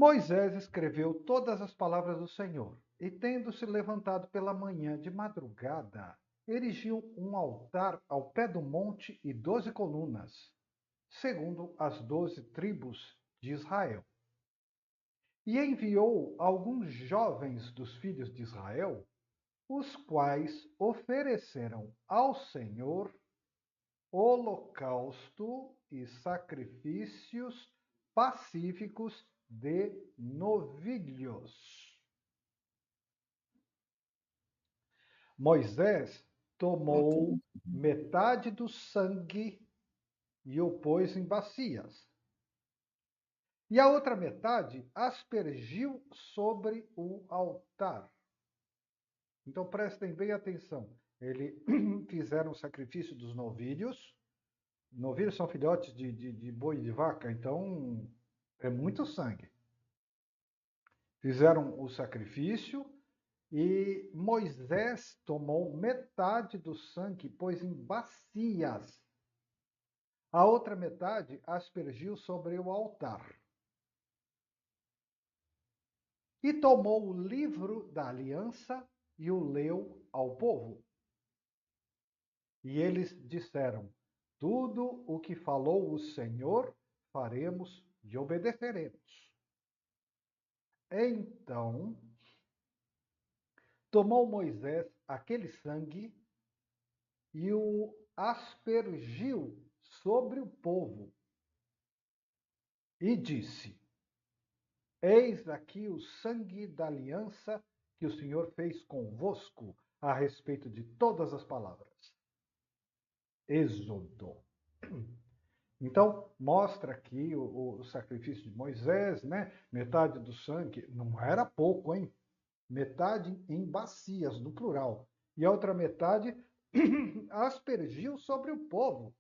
Moisés escreveu todas as palavras do Senhor, e tendo-se levantado pela manhã de madrugada, erigiu um altar ao pé do monte e 12 colunas, segundo as 12 tribos de Israel. E enviou alguns jovens dos filhos de Israel, os quais ofereceram ao Senhor holocausto e sacrifícios pacíficos de novilhos. Moisés tomou metade do sangue e o pôs em bacias. E a outra metade aspergiu sobre o altar. Então prestem bem atenção. Eles fizeram o sacrifício dos novilhos. Novilhos são filhotes de boi e de vaca, então é muito sangue. Fizeram o sacrifício e Moisés tomou metade do sangue e pôs em bacias. A outra metade aspergiu sobre o altar. E tomou o livro da aliança e o leu ao povo. E eles disseram: tudo o que falou o Senhor faremos e obedeceremos. Então tomou Moisés aquele sangue e o aspergiu sobre o povo e disse: eis aqui o sangue da aliança que o Senhor fez convosco a respeito de todas as palavras. Êxodo. Então, mostra aqui o sacrifício de Moisés, né? Metade do sangue, não era pouco, hein? Metade em bacias, no plural. E a outra metade aspergiu sobre o povo.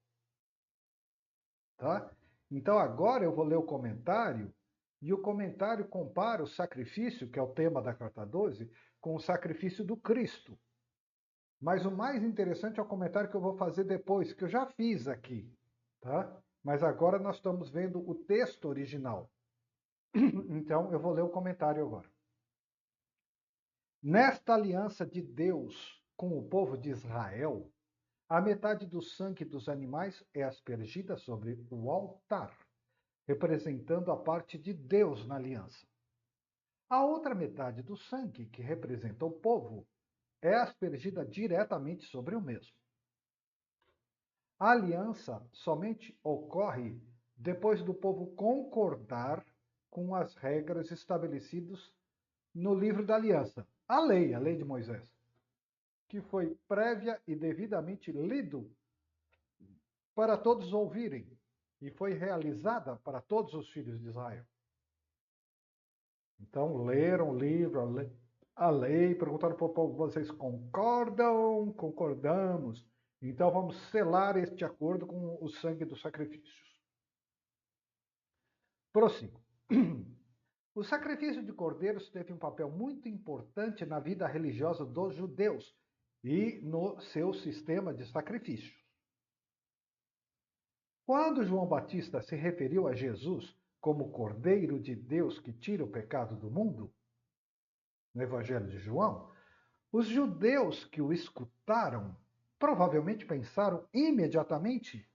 Tá? Então, agora eu vou ler o comentário, e o comentário compara o sacrifício, que é o tema da carta 12, com o sacrifício do Cristo. Mas o mais interessante é o comentário que eu vou fazer depois, que eu já fiz aqui. Tá? Mas agora nós estamos vendo o texto original. Então, eu vou ler o comentário agora. Nesta aliança de Deus com o povo de Israel, a metade do sangue dos animais é aspergida sobre o altar, representando a parte de Deus na aliança. A outra metade do sangue, que representa o povo, é aspergida diretamente sobre o mesmo. A aliança somente ocorre depois do povo concordar com as regras estabelecidas no livro da aliança, a lei de Moisés, que foi prévia e devidamente lido para todos ouvirem e foi realizada para todos os filhos de Israel. Então, leram o livro, a lei, perguntaram para o povo: vocês concordam? Concordamos. Então, vamos selar este acordo com o sangue dos sacrifícios. Prossigo. O sacrifício de cordeiros teve um papel muito importante na vida religiosa dos judeus e no seu sistema de sacrifícios. Quando João Batista se referiu a Jesus como Cordeiro de Deus que tira o pecado do mundo, no Evangelho de João, os judeus que o escutaram provavelmente pensaram imediatamente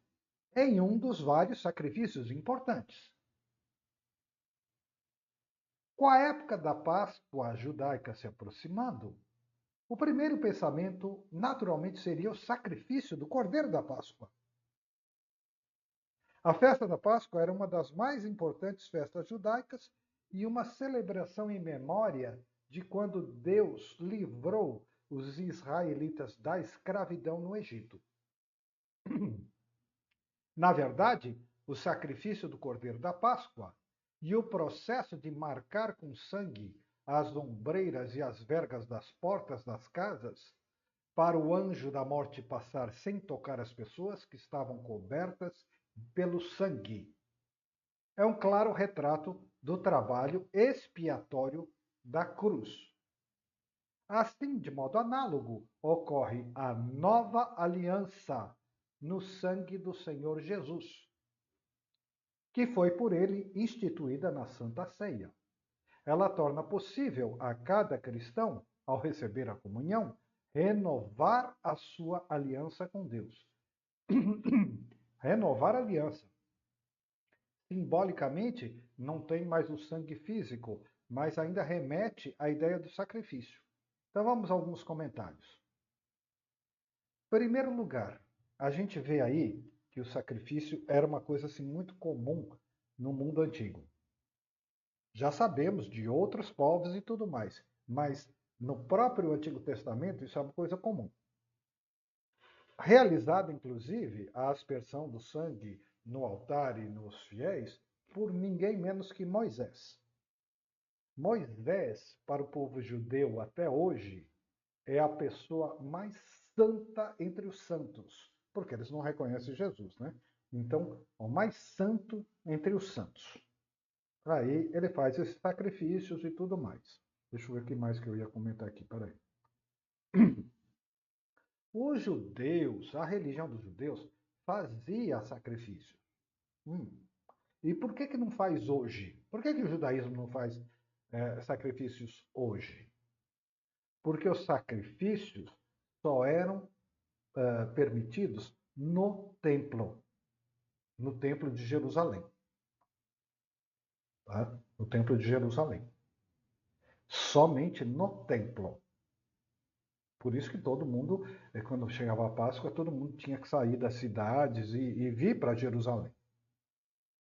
em um dos vários sacrifícios importantes. Com a época da Páscoa judaica se aproximando, o primeiro pensamento naturalmente seria o sacrifício do Cordeiro da Páscoa. A festa da Páscoa era uma das mais importantes festas judaicas e uma celebração em memória de quando Deus livrou os israelitas da escravidão no Egito. Na verdade, o sacrifício do Cordeiro da Páscoa e o processo de marcar com sangue as ombreiras e as vergas das portas das casas, para o anjo da morte passar sem tocar as pessoas que estavam cobertas pelo sangue. É um claro retrato do trabalho expiatório da cruz. Assim, de modo análogo, ocorre a nova aliança no sangue do Senhor Jesus, que foi por ele instituída na Santa Ceia. ela torna possível a cada cristão, ao receber a comunhão, renovar a sua aliança com Deus. Renovar a aliança. Simbolicamente, não tem mais o sangue físico, mas ainda remete à ideia do sacrifício. Então vamos a alguns comentários. Em primeiro lugar, a gente vê aí que o sacrifício era uma coisa assim muito comum no mundo antigo. Já sabemos de outros povos e tudo mais, mas no próprio Antigo Testamento isso é uma coisa comum. Realizada, inclusive, a aspersão do sangue no altar e nos fiéis por ninguém menos que Moisés. Moisés, para o povo judeu até hoje, é a pessoa mais santa entre os santos, porque eles não reconhecem Jesus, né? Então, o mais santo entre os santos. Aí ele faz esses sacrifícios e tudo mais. Deixa eu ver o que mais que eu ia comentar aqui, peraí. Os judeus, a religião dos judeus, fazia sacrifício. E por que não faz hoje? Por que o judaísmo não faz sacrifícios hoje? Porque os sacrifícios só eram permitidos no templo de Jerusalém. Tá? No templo de Jerusalém. Somente no templo. Por isso que todo mundo, quando chegava a Páscoa, todo mundo tinha que sair das cidades e vir para Jerusalém.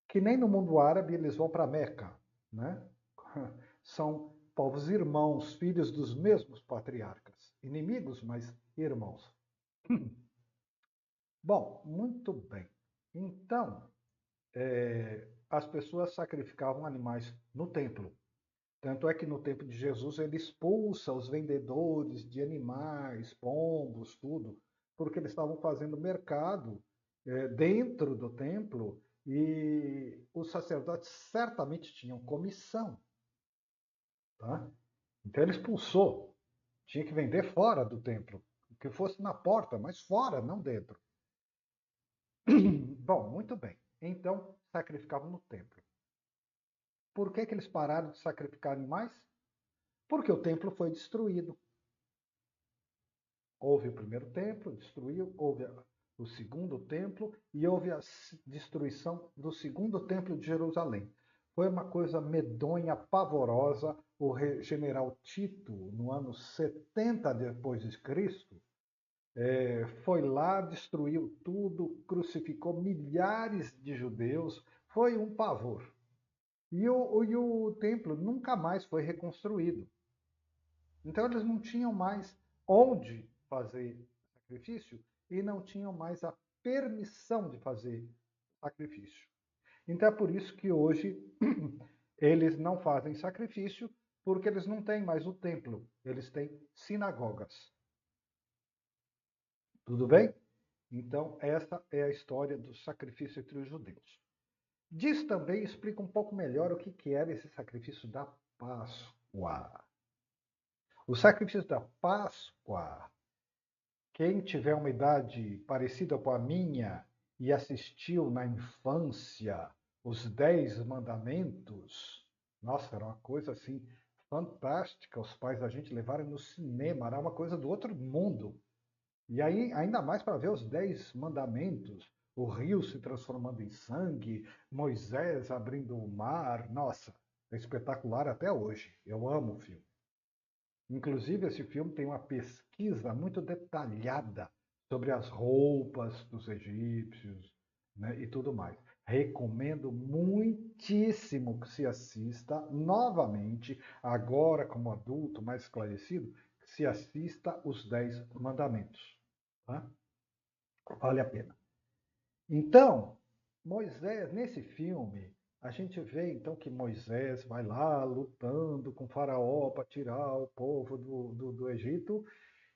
Que nem no mundo árabe eles vão para Meca, né? São povos irmãos, filhos dos mesmos patriarcas. Inimigos, mas irmãos. Bom, muito bem. Então, as pessoas sacrificavam animais no templo. Tanto é que no tempo de Jesus ele expulsa os vendedores de animais, pombos, tudo, porque eles estavam fazendo mercado dentro do templo e os sacerdotes certamente tinham comissão. Tá? Então ele expulsou. Tinha que vender fora do templo. Que fosse na porta, mas fora, não dentro. Bom, muito bem. Então, sacrificavam no templo. Por que eles pararam de sacrificar animais? Porque o templo foi destruído. Houve o primeiro templo, destruiu, houve o segundo templo e houve a destruição do segundo templo de Jerusalém. Foi uma coisa medonha, pavorosa. O general Tito, no ano 70 depois de Cristo, foi lá, destruiu tudo, crucificou milhares de judeus. Foi um pavor. E o templo nunca mais foi reconstruído. Então eles não tinham mais onde fazer sacrifício e não tinham mais a permissão de fazer sacrifício. Então é por isso que hoje eles não fazem sacrifício, porque eles não têm mais o templo, eles têm sinagogas. Tudo bem? Então essa é a história do sacrifício entre os judeus. Diz também, explica um pouco melhor o que era esse sacrifício da Páscoa. O sacrifício da Páscoa, quem tiver uma idade parecida com a minha e assistiu na infância os 10 mandamentos, nossa, era uma coisa assim fantástica. Os pais da gente levaram no cinema, era uma coisa do outro mundo. E aí, ainda mais para ver os 10 mandamentos, o rio se transformando em sangue, Moisés abrindo o mar, nossa, é espetacular até hoje. Eu amo o filme. Inclusive, esse filme tem uma pesquisa muito detalhada sobre as roupas dos egípcios, né, e tudo mais. Recomendo muitíssimo que se assista novamente, agora como adulto, mais esclarecido, que se assista os 10 mandamentos. Tá? Vale a pena. Então, Moisés, nesse filme, a gente vê então que Moisés vai lá lutando com Faraó para tirar o povo do Egito.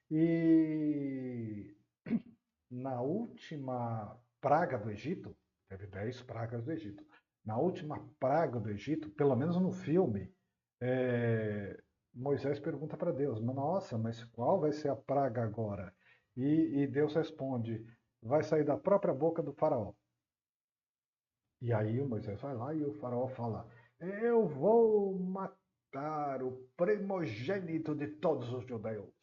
E na última praga do Egito, teve 10 pragas do Egito. Na última praga do Egito, pelo menos no filme, Moisés pergunta para Deus: Nossa, mas qual vai ser a praga agora? E Deus responde: vai sair da própria boca do Faraó. E aí o Moisés vai lá e o Faraó fala: Eu vou matar matar o primogênito de todos os judeus.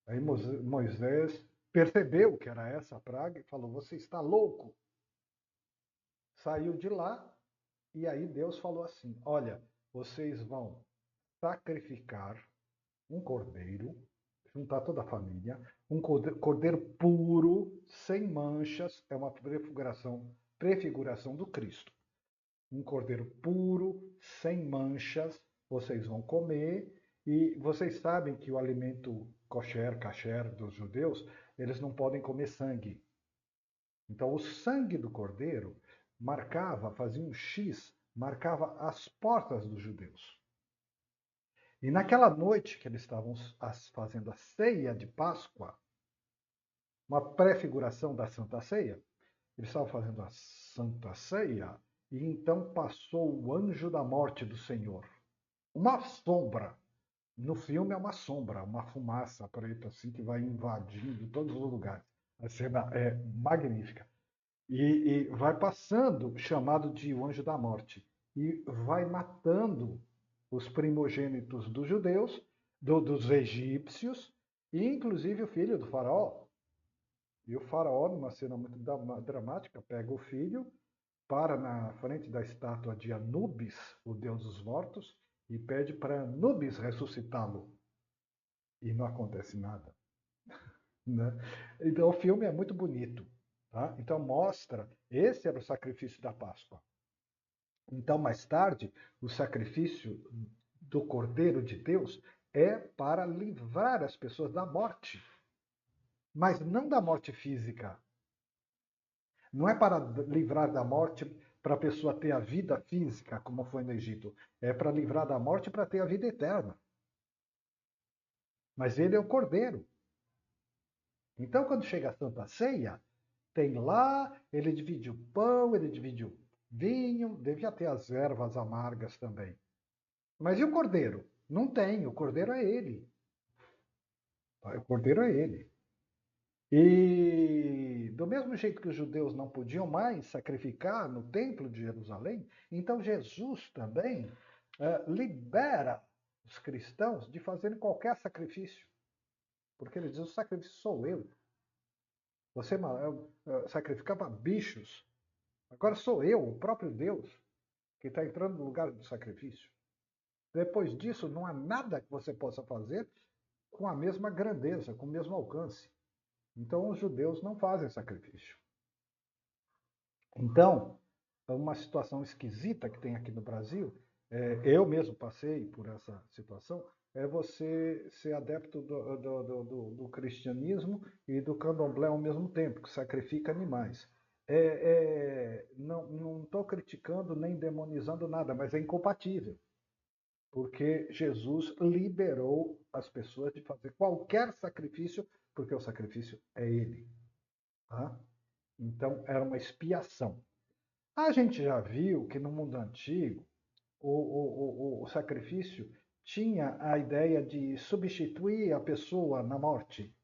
Aí Moisés percebeu que era essa a praga e falou: Você está louco? Saiu de lá e aí Deus falou assim: Olha, vocês vão sacrificar um cordeiro, juntar toda a família, um cordeiro puro, sem manchas, é uma prefiguração do Cristo. Um cordeiro puro, sem manchas, vocês vão comer, e vocês sabem que o alimento kasher dos judeus, eles não podem comer sangue. Então o sangue do cordeiro marcava, fazia um X, marcava as portas dos judeus. E naquela noite que eles estavam fazendo a ceia de Páscoa, uma prefiguração da Santa Ceia, eles estavam fazendo a Santa Ceia e então passou o anjo da morte do Senhor. Uma sombra. No filme é uma sombra, uma fumaça preta assim que vai invadindo todos os lugares. A cena é magnífica. E vai passando, chamado de o anjo da morte, e vai matando os primogênitos dos judeus, dos egípcios, e inclusive o filho do faraó. E o faraó, numa cena muito dramática, pega o filho, para na frente da estátua de Anubis, o deus dos mortos, e pede para Anubis ressuscitá-lo. E não acontece nada. Né? Então o filme é muito bonito. Tá? Então mostra, esse era o sacrifício da Páscoa. Então, mais tarde, o sacrifício do Cordeiro de Deus é para livrar as pessoas da morte. Mas não da morte física. Não é para livrar da morte para a pessoa ter a vida física, como foi no Egito. É para livrar da morte para ter a vida eterna. Mas ele é o Cordeiro. Então, quando chega a Santa Ceia, tem lá, ele divide o pão, ele divide o vinho, devia ter as ervas amargas também. Mas e o cordeiro? Não tem, o cordeiro é ele. O cordeiro é ele. E do mesmo jeito que os judeus não podiam mais sacrificar no templo de Jerusalém, então Jesus também libera os cristãos de fazerem qualquer sacrifício. Porque ele diz: o sacrifício sou eu. Você sacrificava bichos. Agora sou eu, o próprio Deus, que está entrando no lugar do sacrifício. Depois disso, não há nada que você possa fazer com a mesma grandeza, com o mesmo alcance. Então, os judeus não fazem sacrifício. Então, uma situação esquisita que tem aqui no Brasil, eu mesmo passei por essa situação, é você ser adepto do cristianismo e do candomblé ao mesmo tempo, que sacrifica animais. Não estou criticando nem demonizando nada, mas é incompatível. Porque Jesus liberou as pessoas de fazer qualquer sacrifício, porque o sacrifício é ele. Tá? Então, era uma expiação. A gente já viu que no mundo antigo, o sacrifício tinha a ideia de substituir a pessoa na morte.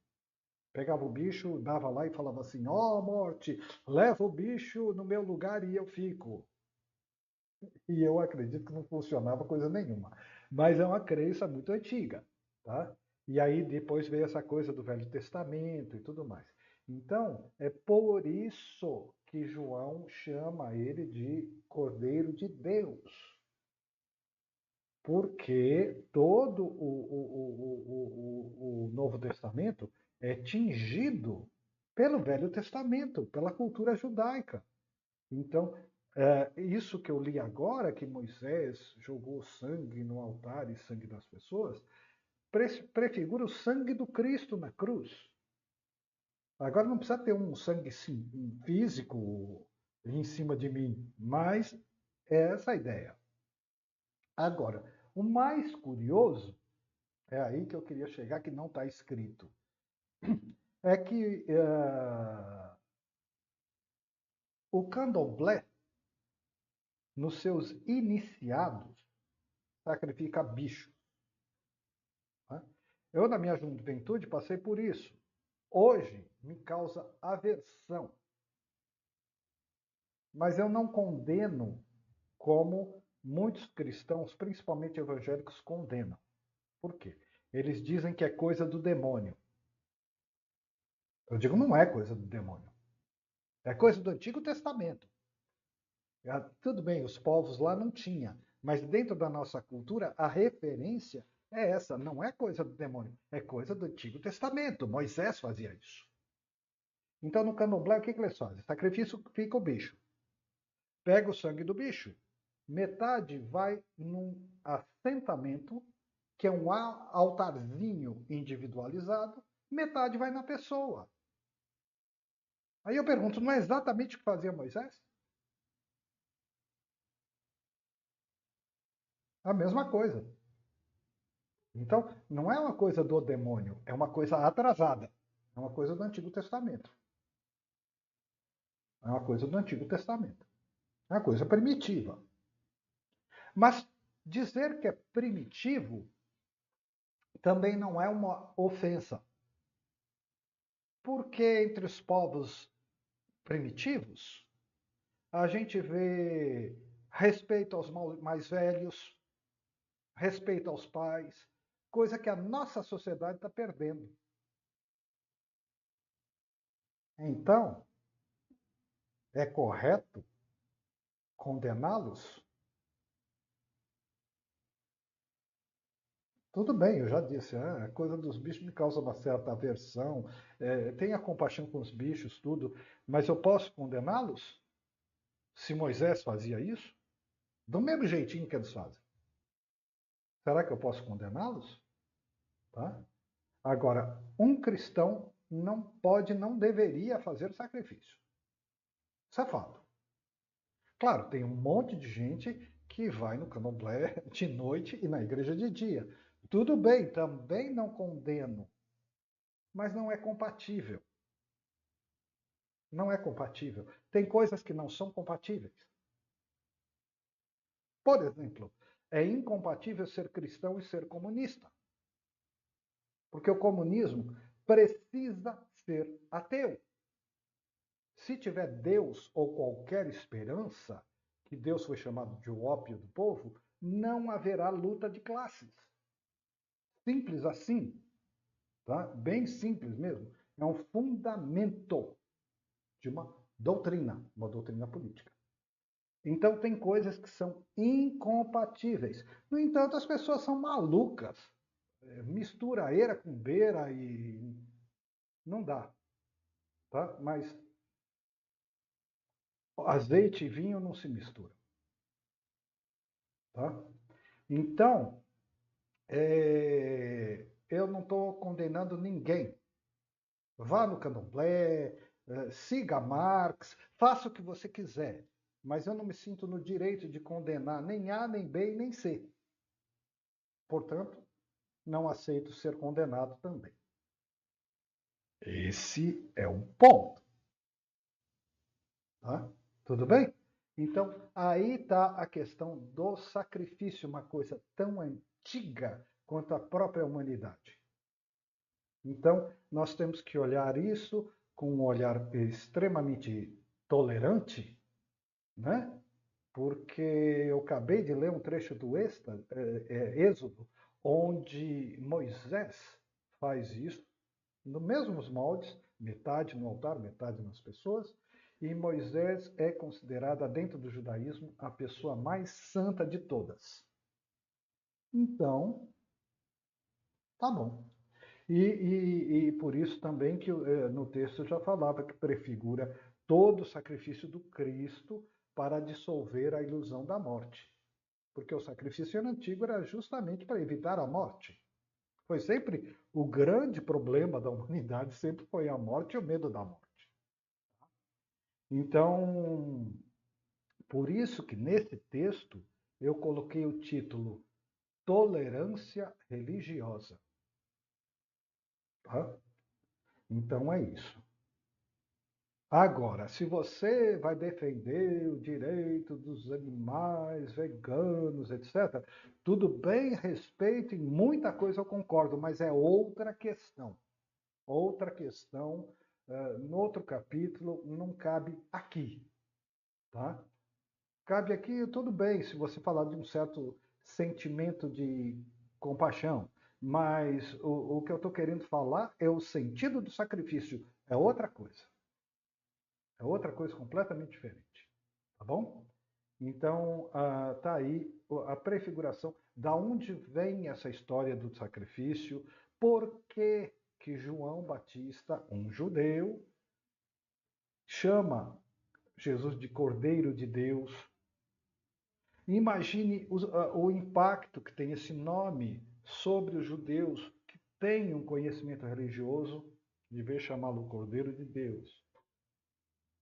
Pegava o bicho, dava lá e falava assim: ó, morte, leva o bicho no meu lugar e eu fico. E eu acredito que não funcionava coisa nenhuma. Mas é uma crença muito antiga. Tá? E aí depois veio essa coisa do Velho Testamento e tudo mais. Então, é por isso que João chama ele de Cordeiro de Deus. Porque todo o Novo Testamento é tingido pelo Velho Testamento, pela cultura judaica. Então, isso que eu li agora, que Moisés jogou sangue no altar e sangue das pessoas, prefigura o sangue do Cristo na cruz. Agora não precisa ter um sangue físico em cima de mim, mas é essa a ideia. Agora, o mais curioso, é aí que eu queria chegar, que não está escrito, é que o candomblé, nos seus iniciados, sacrifica bicho. Né? Eu, na minha juventude, passei por isso. Hoje, me causa aversão. Mas eu não condeno como muitos cristãos, principalmente evangélicos, condenam. Por quê? Eles dizem que é coisa do demônio. Eu digo, não é coisa do demônio. É coisa do Antigo Testamento. Tudo bem, os povos lá não tinham, mas dentro da nossa cultura, a referência é essa, não é coisa do demônio, é coisa do Antigo Testamento. Moisés fazia isso. Então, no candomblé, o que eles fazem? Sacrifica o bicho. Pega o sangue do bicho. Metade vai num assentamento, que é um altarzinho individualizado, metade vai na pessoa. Aí eu pergunto, não é exatamente o que fazia Moisés? A mesma coisa. Então, não é uma coisa do demônio, é uma coisa atrasada. É uma coisa do Antigo Testamento. É uma coisa do Antigo Testamento. É uma coisa primitiva. Mas dizer que é primitivo também não é uma ofensa. Porque entre os povos primitivos, a gente vê respeito aos mais velhos, respeito aos pais, coisa que a nossa sociedade está perdendo. Então, é correto condená-los? Tudo bem, eu já disse, a coisa dos bichos me causa uma certa aversão, tenha compaixão com os bichos, tudo, mas eu posso condená-los? Se Moisés fazia isso? Do mesmo jeitinho que eles fazem. Será que eu posso condená-los? Tá? Agora, um cristão não pode, não deveria fazer sacrifício. Isso é fato. Claro, tem um monte de gente que vai no candomblé de noite e na igreja de dia. Tudo bem, também não condeno, mas não é compatível. Não é compatível. Tem coisas que não são compatíveis. Por exemplo, é incompatível ser cristão e ser comunista. Porque o comunismo precisa ser ateu. Se tiver Deus ou qualquer esperança, que Deus foi chamado de o ópio do povo, não haverá luta de classes. Simples assim, tá? Bem simples mesmo. É um fundamento de uma doutrina política. Então tem coisas que são incompatíveis. No entanto, as pessoas são malucas. Mistura eira com beira e não dá, tá? Mas azeite e vinho não se misturam, tá? Então, eu não estou condenando ninguém. Vá no candomblé, siga Marx, faça o que você quiser. Mas eu não me sinto no direito de condenar nem A, nem B e nem C. Portanto, não aceito ser condenado também. Esse é o ponto. Tá? Tudo bem? Então, aí está a questão do sacrifício, uma coisa tão antiga quanto a própria humanidade. Então, nós temos que olhar isso com um olhar extremamente tolerante, né? Porque eu acabei de ler um trecho do Êxodo, onde Moisés faz isso, nos mesmos moldes, metade no altar, metade nas pessoas, e Moisés é considerada, dentro do judaísmo, a pessoa mais santa de todas. Então, tá bom. E por isso também que no texto eu já falava que prefigura todo o sacrifício do Cristo para dissolver a ilusão da morte. Porque o sacrifício antigo era justamente para evitar a morte. Foi sempre o grande problema da humanidade, sempre foi a morte e o medo da morte. Então, por isso que nesse texto eu coloquei o título Tolerância Religiosa. Tá? Então é isso. Agora, se você vai defender o direito dos animais veganos, etc., tudo bem, respeito, em muita coisa eu concordo, mas é outra questão. Outra questão, no outro capítulo, não cabe aqui. Tá? cabe aqui tudo bem se você falar de um certo sentimento de compaixão, mas o que eu estou querendo falar é o sentido do sacrifício, é outra coisa. É outra coisa completamente diferente. Tá bom? Então, tá aí a prefiguração. Da onde vem essa história do sacrifício? Por que que João Batista, um judeu, chama Jesus de Cordeiro de Deus? Imagine o impacto que tem esse nome sobre os judeus que têm um conhecimento religioso, de ver chamá-lo Cordeiro de Deus.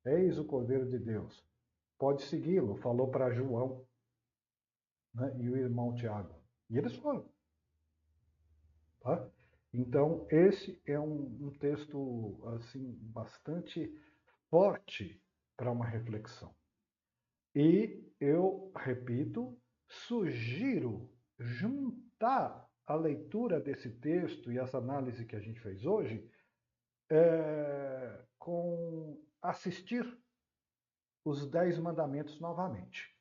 Eis o Cordeiro de Deus. Pode segui-lo, falou para João, né, e o irmão Tiago. E eles foram. Tá? Então, esse é um texto assim bastante forte para uma reflexão. E eu, repito, sugiro juntar a leitura desse texto e essa análise que a gente fez hoje com assistir os 10 mandamentos novamente.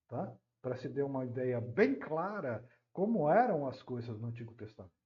Tá? Para se ter uma ideia bem clara como eram as coisas no Antigo Testamento.